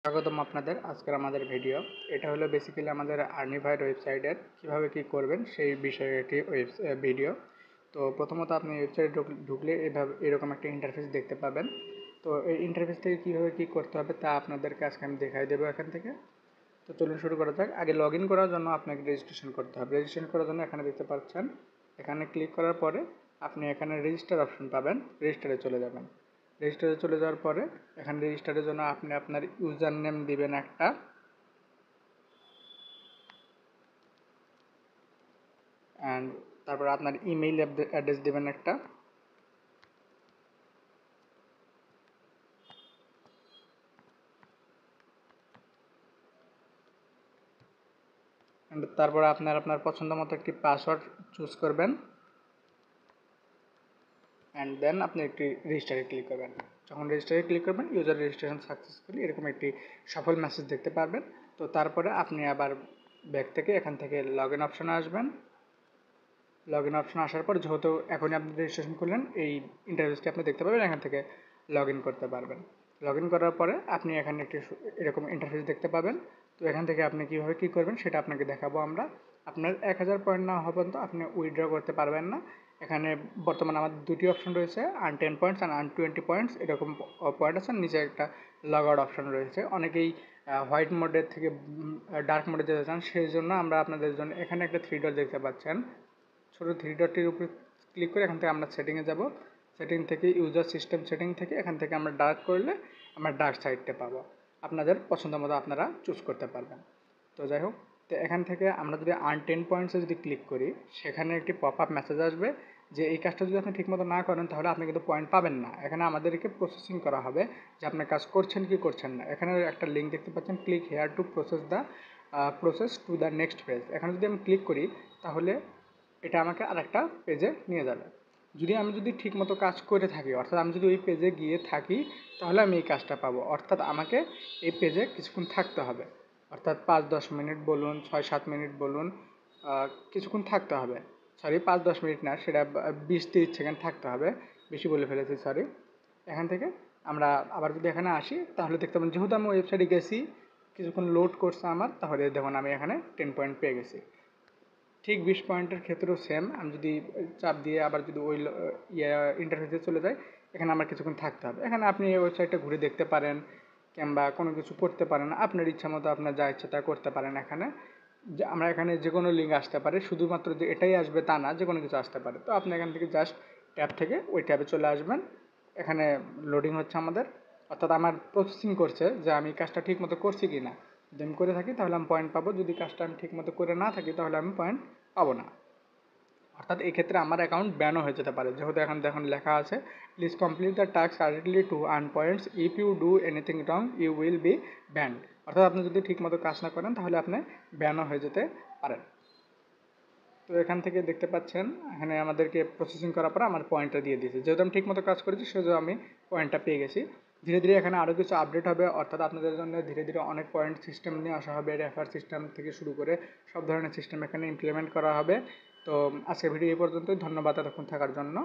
স্বাগতম আপনাদের আজকের আমাদের ভিডিও। এটা হলো বেসিক্যালি আমাদের আর্নিভাইড ওয়েবসাইটের কিভাবে কি করবেন সেই বিষয়ে একটি ভিডিও। তো প্রথমত আপনি ওয়েবসাইটে ঢুকলে এরকম একটা ইন্টারফেস দেখতে পাবেন। তো এই ইন্টারফেস থেকে কীভাবে কী করতে হবে তা আপনাদেরকে আজকে আমি দেখাই দেবো এখান থেকে। তো চলুন শুরু করা যাক। আগে লগ ইন করার জন্য আপনাকে রেজিস্ট্রেশন করতে হবে। রেজিস্ট্রেশন করার জন্য এখানে দেখতে পাচ্ছেন, এখানে ক্লিক করার পরে আপনি এখানে রেজিস্টার অপশন পাবেন, রেজিস্টারে চলে যাবেন। রেজিস্টারে চলে যাওয়ার পরে এখানে রেজিস্টারের জন্য আপনি আপনার ইউজার নেম দিবেন একটা, অ্যান্ড তারপর আপনার ইমেইল অ্যাড্রেস দিবেন একটা, তারপর আপনার পছন্দ মতো একটি পাসওয়ার্ড চুজ করবেন, অ্যান্ড দেন আপনি একটি রেজিস্টারে ক্লিক করবেন। যখন রেজিস্টারে ক্লিক করবেন ইউজার রেজিস্ট্রেশন সাকসেসফুলি এরকম একটি সফল মেসেজ দেখতে পারবেন। তো তারপরে আপনি আবার ব্যাক থেকে এখান থেকে লগ ইন অপশনে আসবেন। লগ ইন অপশন আসার পর যেহেতু এখনই আপনি রেজিস্ট্রেশন করলেন, এই ইন্টারফেসটি আপনি দেখতে পাবেন, এখান থেকে লগ ইন করতে পারবেন। লগ ইন করার পরে আপনি এখানে একটি এরকম ইন্টারফেস দেখতে পাবেন। তো এখান থেকে আপনি কীভাবে কী করবেন সেটা আপনাকে দেখাবো আমরা। আপনার 1000 পয়েন্ট না হওয়া পর্যন্ত আপনি উইথড্র করতে পারবেন না। এখানে বর্তমানে আমাদের দুটি অপশন রয়েছে, earn 10 points and earn 20 points এরকম পয়েন্ট আছে। নিচে একটা লগ আউট অপশন রয়েছে। অনেকেই হোয়াইট মোডের থেকে ডার্ক মোডে যেতে চান, সেই জন্য আমরা আপনাদের জন্য এখানে একটা 3 ডট দেখতে পাচ্ছেন, ছোটো 3 ডটটির উপরে ক্লিক করে এখান থেকে আমরা সেটিংয়ে যাব। সেটিং থেকে ইউজার সিস্টেম সেটিং থেকে এখান থেকে আমরা ডার্ক করলে আমরা ডার্ক সাইডটা পাবো। আপনাদের পছন্দ মতো আপনারা চুজ করতে পারবেন। তো যাই হোক, তো এখান থেকে আমরা যদি আর্ন 10 পয়েন্টসে যদি ক্লিক করি, সেখানে একটি পপ আপ মেসেজ আসবে যে এই কাজটা যদি আপনি ঠিকমতো না করেন তাহলে আপনি কিন্তু পয়েন্ট পাবেন না। এখানে আমাদেরকে প্রসেসিং করা হবে যে আপনার কাজ করছেন কি করছেন না। এখানে একটা লিঙ্ক দেখতে পাচ্ছেন, click here to process to the next page. এখানে যদি আমি ক্লিক করি তাহলে এটা আমাকে আরেকটা পেজে নিয়ে যাবে। আমি যদি ঠিকমতো কাজ করে থাকি, অর্থাৎ আমি যদি ওই পেজে গিয়ে থাকি, তাহলে আমি এই কাজটা পাবো। অর্থাৎ আমাকে এই পেজে কিছুক্ষণ থাকতে হবে, অর্থাৎ 5-10 মিনিট বলুন, 6-7 মিনিট বলুন, কিছুক্ষণ থাকতে হবে। সরি, 5-10 মিনিট না, সেটা 20-30 সেকেন্ড থাকতে হবে। বেশি বলে ফেলেছি, সরি। এখান থেকে আমরা আবার যদি এখানে আসি তাহলে দেখতে পাবেন যেহেতু আমি ওয়েবসাইটে গেছি, কিছুক্ষণ লোড করছে আমার, তাহলে দেখুন আমি এখানে 10 পয়েন্ট পেয়ে গেছি। ঠিক 20 পয়েন্টের ক্ষেত্রেও সেম, আমি যদি চাপ দিয়ে আবার যদি ওই ইন্টারফেসে চলে যাই, এখানে আমার কিছুক্ষণ থাকতে হবে। এখানে আপনি এই ওয়েবসাইটটা ঘুরে দেখতে পারেন কিংবা কোনো কিছু করতে পারেন, আপনার ইচ্ছা মতো আপনার যা ইচ্ছা তা করতে পারেন। এখানে আমরা এখানে যে কোনো লিঙ্ক আসতে পারে, শুধুমাত্র যে এটাই আসবে তা না, যে কোনো কিছু আসতে পারে। তো আপনি এখান থেকে জাস্ট ট্যাব থেকে ওই ট্যাবে চলে আসবেন। এখানে লোডিং হচ্ছে আমাদের, অর্থাৎ আমার প্রসেসিং করছে যে আমি কাজটা ঠিক মতো করছি কি না। যদি আমি করে থাকি তাহলে আমি পয়েন্ট পাবো, যদি কাজটা আমি ঠিক মতো করে না থাকি তাহলে আমি পয়েন্ট পাবো না। অর্থাৎ এই ক্ষেত্রে আমার অ্যাকাউন্ট ব্যানও হয়ে যেতে পারে, যেহেতু এখন দেখুন লেখা আছে please complete the task correctly to earn points, if you do anything wrong you will be banned. অর্থাৎ আপনি যদি ঠিক মতো কাজ না করেন তাহলে আপনি ব্যানও হয়ে যেতে পারেন। তো এখান থেকে দেখতে পাচ্ছেন এখানে আমাদেরকে প্রসেসিং করার পর আমার পয়েন্টটা দিয়ে দিয়েছে, যেহেতু আমি ঠিকমতো কাজ করেছি সেজন্য আমি পয়েন্টটা পেয়ে গেছি। ধীরে ধীরে এখানে আরও কিছু আপডেট হবে, অর্থাৎ আপনাদের জন্য ধীরে ধীরে অনেক পয়েন্ট সিস্টেম নিয়ে আসা হবে। রেফার সিস্টেম থেকে শুরু করে সব ধরনের সিস্টেম এখানে ইমপ্লিমেন্ট করা হবে। তো আজকের ভিডিও এই পর্যন্তই। ধন্যবাদ এতক্ষণ থাকার জন্য।